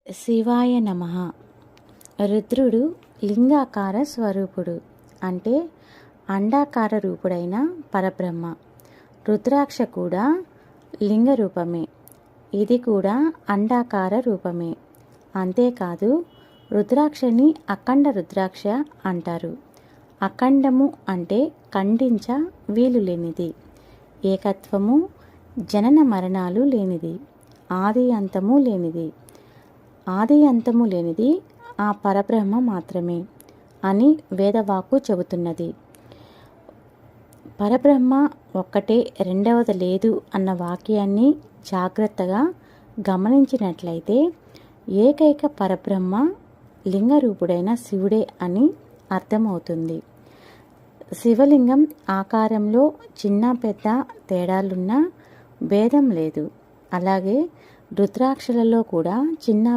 శివాయ నమః. రుద్రుడు లింగాకార స్వరూపుడు, అంటే అండాకార రూపుడైన పరబ్రహ్మ. రుద్రాక్ష కూడా లింగ రూపమే, ఇది కూడా అండాకార రూపమే. అంతేకాదు, రుద్రాక్షని అఖండ రుద్రాక్ష అంటారు. అఖండము అంటే ఖండించ వీలు లేనిది, ఏకత్వము, జనన మరణాలు లేనిది, ఆది అంతము లేనిది. ఆది అంతము లేనిది ఆ పరబ్రహ్మ మాత్రమే అని వేదవాక్కు చెబుతున్నది. పరబ్రహ్మ ఒక్కటే, రెండవది లేదు అన్న వాక్యాన్ని జాగ్రత్తగా గమనించినట్లయితే ఏకైక పరబ్రహ్మ లింగరూపుడైన శివుడే అని అర్థమవుతుంది. శివలింగం ఆకారంలో చిన్న పెద్ద తేడాలున్నా భేదం లేదు. అలాగే రుద్రాక్షలలో కూడా చిన్న